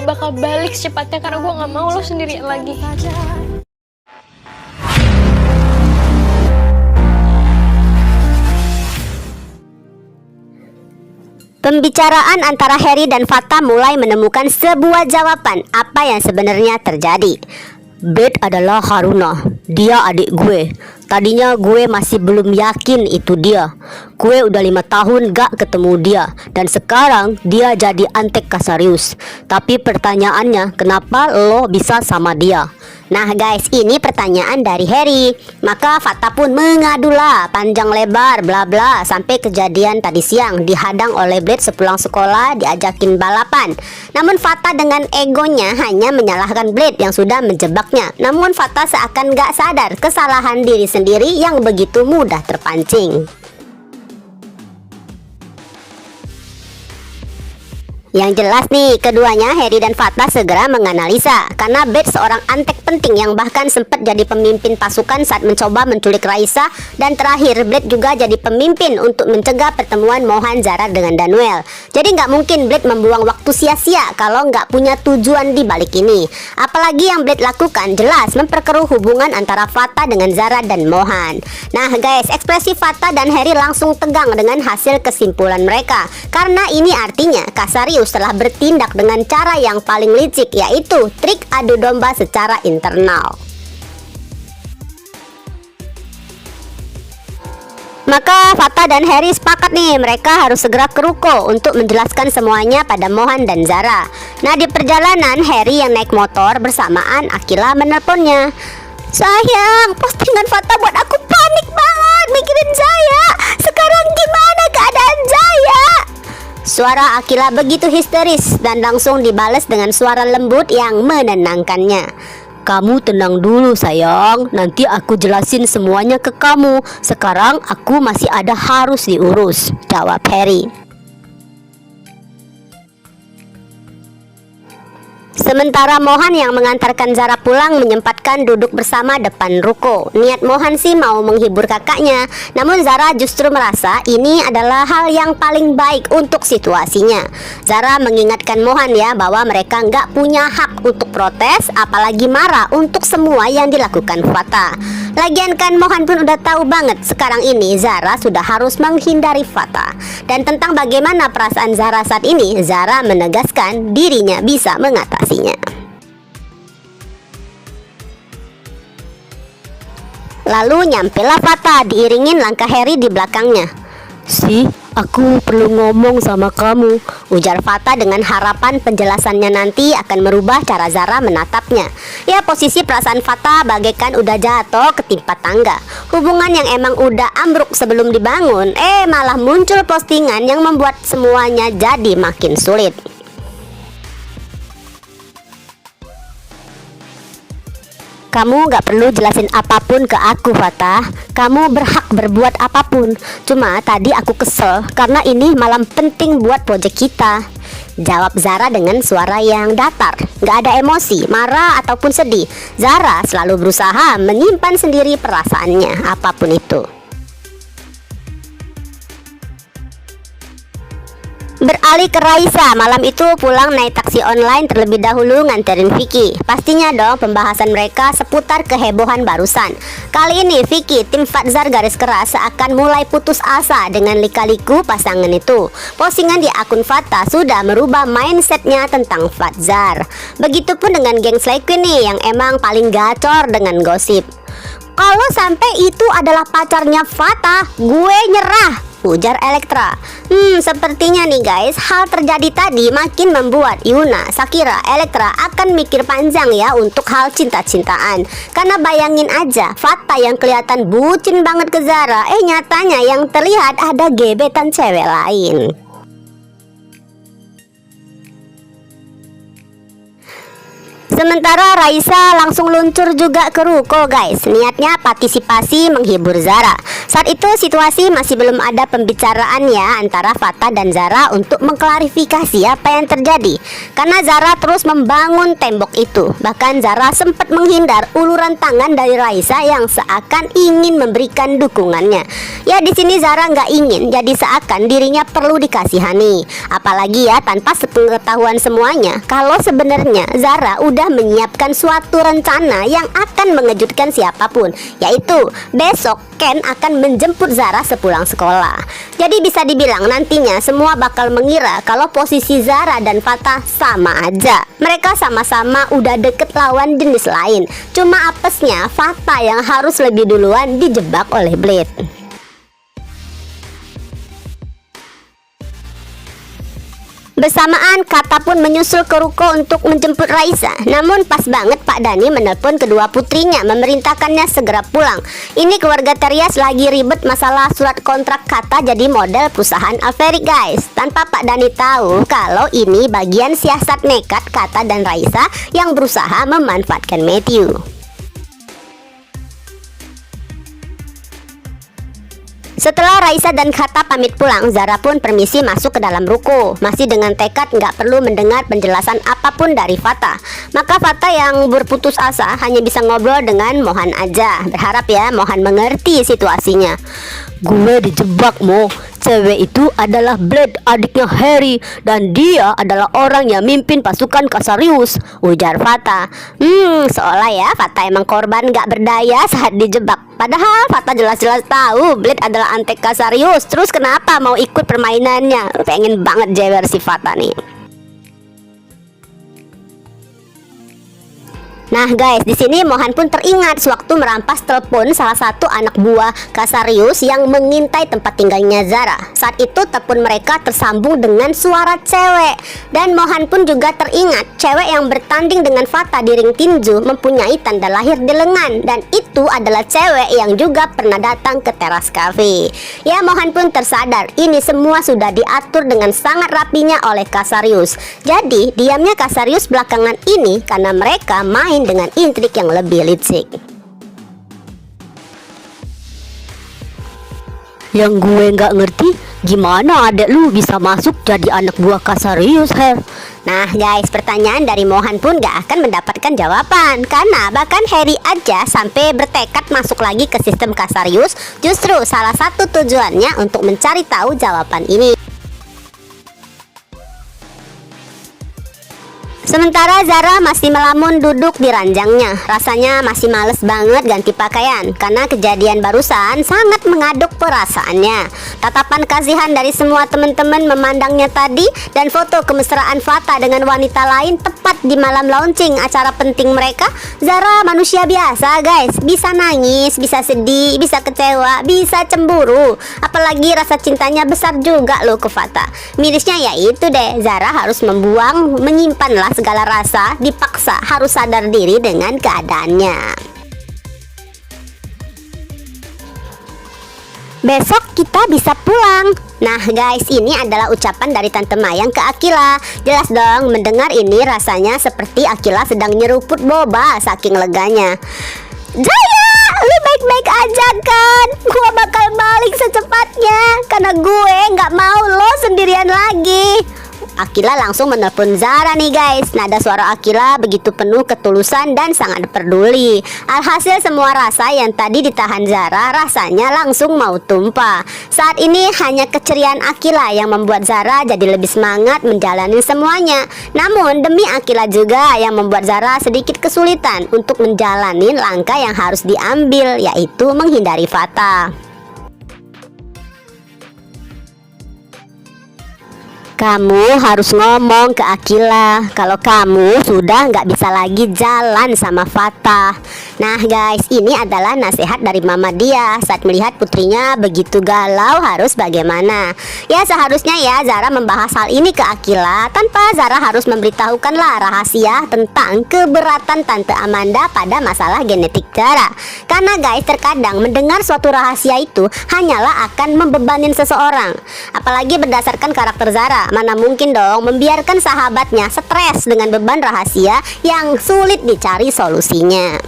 bakal balik secepatnya karena gue gak mau lo sendirian lagi. Pembicaraan antara Harry dan Fata mulai menemukan sebuah jawaban apa yang sebenarnya terjadi. Blade adalah Haruna. Dia adik gue. Tadinya gue masih belum yakin itu dia. Gue udah 5 tahun gak ketemu dia. Dan sekarang dia jadi antek Casarius. Tapi pertanyaannya, kenapa lo bisa sama dia? Nah guys, ini pertanyaan dari Harry. Maka Fata pun mengadulah panjang lebar bla bla sampai kejadian tadi siang dihadang oleh Blade sepulang sekolah diajakin balapan. Namun Fata dengan egonya hanya menyalahkan Blade yang sudah menjebaknya. Namun Fata seakan gak sadar kesalahan diri sendiri yang begitu mudah terpancing. Yang jelas nih, keduanya Harry dan Fata segera menganalisa karena Blade seorang antek penting yang bahkan sempat jadi pemimpin pasukan saat mencoba menculik Raisa, dan terakhir Blade juga jadi pemimpin untuk mencegah pertemuan Mohan, Zara dengan Danuel. Jadi nggak mungkin Blade membuang waktu sia-sia kalau nggak punya tujuan di balik ini. Apalagi yang Blade lakukan jelas memperkeruh hubungan antara Fata dengan Zara dan Mohan. Nah guys, ekspresi Fata dan Harry langsung tegang dengan hasil kesimpulan mereka, karena ini artinya Casarius telah bertindak dengan cara yang paling licik, yaitu trik adu domba secara internal. Maka Fata dan Harry sepakat nih, mereka harus segera ke ruko untuk menjelaskan semuanya pada Mohan dan Zara. Nah di perjalanan, Harry yang naik motor bersamaan Akila menelponnya. Sayang, postingan Fata buat aku panik banget mikirin Zaya. Sekarang gimana keadaan Zaya? Suara Akila begitu histeris dan langsung dibalas dengan suara lembut yang menenangkannya. Kamu tenang dulu sayang, nanti aku jelasin semuanya ke kamu. Sekarang aku masih ada harus diurus, jawab Harry. Sementara Mohan yang mengantarkan Zara pulang menyempatkan duduk bersama depan ruko. Niat Mohan sih mau menghibur kakaknya, namun Zara justru merasa ini adalah hal yang paling baik untuk situasinya. Zara mengingatkan Mohan ya bahwa mereka nggak punya hak untuk protes, apalagi marah untuk semua yang dilakukan Fata. Lagian kan Mohan pun udah tahu banget sekarang ini Zara sudah harus menghindari Fata. Dan tentang bagaimana perasaan Zara saat ini, Zara menegaskan dirinya bisa mengatasi. Lalu nyampelah Fata diiringin langkah Harry di belakangnya. Aku perlu ngomong sama kamu, ujar Fata dengan harapan penjelasannya nanti akan merubah cara Zara menatapnya. Ya, posisi perasaan Fata bagaikan udah jatuh ketimpa tangga. Hubungan yang emang udah ambruk sebelum dibangun, malah muncul postingan yang membuat semuanya jadi makin sulit. Kamu gak perlu jelasin apapun ke aku Fata. Kamu berhak berbuat apapun. Cuma tadi aku kesel karena ini malam penting buat proyek kita, jawab Zara dengan suara yang datar. Gak ada emosi, marah ataupun sedih. Zara selalu berusaha menyimpan sendiri perasaannya, apapun itu. Beralih ke Raisa, malam itu pulang naik taksi online terlebih dahulu nganterin Vicky. Pastinya dong pembahasan mereka seputar kehebohan barusan. Kali ini Vicky, tim Fatzar garis keras, seakan mulai putus asa dengan lika-liku pasangan itu. Postingan di akun Fata sudah merubah mindsetnya tentang Fatzar. Begitupun dengan geng Slay Queen nih yang emang paling gacor dengan gosip. Kalau sampai itu adalah pacarnya Fata, gue nyerah, ujar Elektra. Sepertinya nih guys, hal terjadi tadi makin membuat Yuna, Shakira, Elektra akan mikir panjang ya untuk hal cinta-cintaan. Karena bayangin aja, Fata yang kelihatan bucin banget ke Zara, nyatanya yang terlihat ada gebetan cewek lain. Sementara Raisa langsung luncur juga ke ruko guys. Niatnya partisipasi menghibur Zara. Saat itu situasi masih belum ada pembicaraan ya antara Fatah dan Zara untuk mengklarifikasi apa yang terjadi. Karena Zara terus membangun tembok itu. Bahkan Zara sempat menghindar uluran tangan dari Raisa yang seakan ingin memberikan dukungannya. Ya di sini Zara nggak ingin, jadi seakan dirinya perlu dikasihani. Apalagi ya tanpa sepengetahuan semuanya kalau sebenarnya Zara udah menyiapkan suatu rencana yang akan mengejutkan siapapun, yaitu besok Ken akan menjemput Zara sepulang sekolah. Jadi bisa dibilang nantinya semua bakal mengira kalau posisi Zara dan Fatah sama aja. Mereka sama-sama udah deket lawan jenis lain. Cuma apesnya Fatah yang harus lebih duluan dijebak oleh Blade. Bersamaan Kata pun menyusul ke ruko untuk menjemput Raisa. Namun pas banget Pak Dhani menelpon kedua putrinya memerintahkannya segera pulang. Ini keluarga Terias lagi ribet masalah surat kontrak Kata jadi model perusahaan Alferik guys. Tanpa Pak Dhani tahu kalau ini bagian siasat nekat Kata dan Raisa yang berusaha memanfaatkan Matthew. Setelah Raisa dan Kata pamit pulang, Zara pun permisi masuk ke dalam ruko. Masih dengan tekad nggak perlu mendengar penjelasan apapun dari Fatah. Maka Fatah yang berputus asa hanya bisa ngobrol dengan Mohan aja. Berharap ya Mohan mengerti situasinya. Gue dijebak Mo. Cewek itu adalah Blade, adiknya Harry, dan dia adalah orang yang mimpin pasukan Kasarius, ujar Fatah. Seolah ya Fatah emang korban gak berdaya saat dijebak. Padahal Fatah jelas-jelas tahu Blade adalah antek Kasarius. Terus kenapa mau ikut permainannya? Pengen banget jewer si Fatah nih. Nah guys, di sini Mohan pun teringat sewaktu merampas telepon salah satu anak buah Kasarius yang mengintai tempat tinggalnya Zara. Saat itu telepon mereka tersambung dengan suara cewek. Dan Mohan pun juga teringat cewek yang bertanding dengan Fatah di ring tinju mempunyai tanda lahir di lengan. Dan itu adalah cewek yang juga pernah datang ke teras cafe. Ya Mohan pun tersadar ini semua sudah diatur dengan sangat rapinya oleh Kasarius. Jadi diamnya Kasarius belakangan ini karena mereka main dengan intrik yang lebih licik. Yang gue nggak ngerti, gimana adek lu bisa masuk jadi anak buah Kasarius, Her? Nah guys, pertanyaan dari Mohan pun gak akan mendapatkan jawaban. Karena bahkan Harry aja sampai bertekad masuk lagi ke sistem Kasarius. Justru salah satu tujuannya untuk mencari tahu jawaban ini. Sementara Zara masih melamun duduk di ranjangnya. Rasanya masih males banget ganti pakaian karena kejadian barusan sangat mengaduk perasaannya. Tatapan kasihan dari semua teman-teman memandangnya tadi dan foto kemesraan Fatah dengan wanita lain tepat di malam launching acara penting mereka. Zara manusia biasa guys, bisa nangis, bisa sedih, bisa kecewa, bisa cemburu. Apalagi rasa cintanya besar juga loh ke Fatah. Mirisnya ya itu deh, Zara harus menyimpanlah segala rasa, dipaksa harus sadar diri dengan keadaannya. Besok kita bisa pulang. Nah guys, ini adalah ucapan dari Tante Mayang ke Akila. Jelas dong, mendengar ini rasanya seperti Akila sedang nyeruput boba saking leganya. Jaya, lu baik-baik aja kan? Gua bakal balik secepatnya karena gue gak mau lo sendirian lagi. Akila langsung menelpon Zara nih guys. Nada suara Akila begitu penuh ketulusan dan sangat peduli. Alhasil semua rasa yang tadi ditahan Zara rasanya langsung mau tumpah. Saat ini hanya keceriaan Akila yang membuat Zara jadi lebih semangat menjalani semuanya. Namun demi Akila juga yang membuat Zara sedikit kesulitan untuk menjalani langkah yang harus diambil, yaitu menghindari Fatah. Kamu harus ngomong ke Akila kalau kamu sudah nggak bisa lagi jalan sama Fatah. Nah guys, ini adalah nasihat dari mama dia saat melihat putrinya begitu galau harus bagaimana. Ya seharusnya ya Zara membahas hal ini ke Akila tanpa Zara harus memberitahukanlah rahasia tentang keberatan Tante Amanda pada masalah genetik Zara. Karena guys, terkadang mendengar suatu rahasia itu hanyalah akan membebanin seseorang. Apalagi berdasarkan karakter Zara, mana mungkin dong membiarkan sahabatnya stres dengan beban rahasia yang sulit dicari solusinya.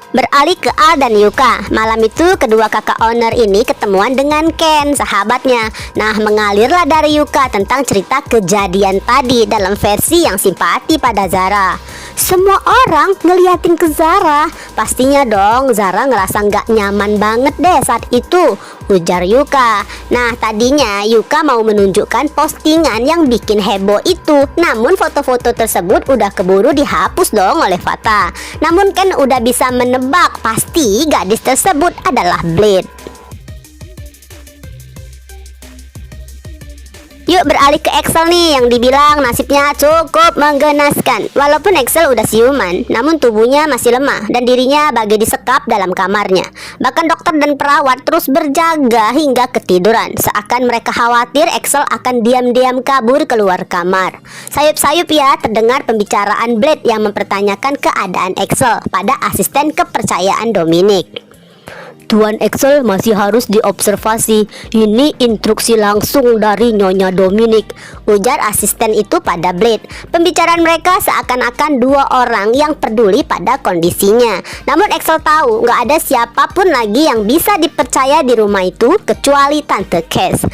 Beralih ke Al dan Yuka. Malam itu kedua kakak owner ini ketemuan dengan Ken, sahabatnya. Nah, mengalirlah dari Yuka tentang cerita kejadian tadi dalam versi yang simpati pada Zara. Semua orang ngeliatin ke Zara. Pastinya dong Zara ngerasa nggak nyaman banget deh saat itu, ujar Yuka. Nah, tadinya Yuka mau menunjukkan postingan yang bikin heboh itu, namun foto-foto tersebut udah keburu dihapus dong oleh Fata. Namun Ken udah bisa menebak pasti gadis tersebut adalah Blade. Yuk beralih ke Axel nih, yang dibilang nasibnya cukup menggenaskan. Walaupun Axel udah siuman, namun tubuhnya masih lemah dan dirinya bagai disekap dalam kamarnya. Bahkan dokter dan perawat terus berjaga hingga ketiduran, seakan mereka khawatir Axel akan diam-diam kabur keluar kamar. Sayup-sayup ya terdengar pembicaraan Blade yang mempertanyakan keadaan Axel pada asisten kepercayaan Dominic. Tuan Axel masih harus diobservasi. Ini instruksi langsung dari Nyonya Dominic, ujar asisten itu pada Blade. Pembicaraan mereka seakan-akan dua orang yang peduli pada kondisinya. Namun Axel tahu nggak ada siapapun lagi yang bisa dipercaya di rumah itu kecuali Tante Cass.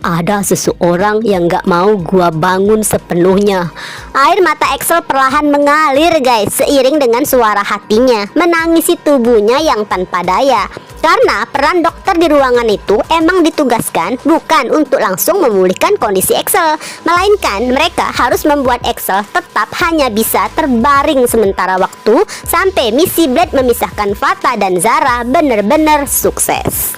ada seseorang yang gak mau gua bangun sepenuhnya. Air mata Axel perlahan mengalir guys, seiring dengan suara hatinya menangisi tubuhnya yang tanpa daya. Karena peran dokter di ruangan itu emang ditugaskan bukan untuk langsung memulihkan kondisi Axel, melainkan mereka harus membuat Axel tetap hanya bisa terbaring sementara waktu sampai misi Blade memisahkan Fata dan Zara benar-benar sukses.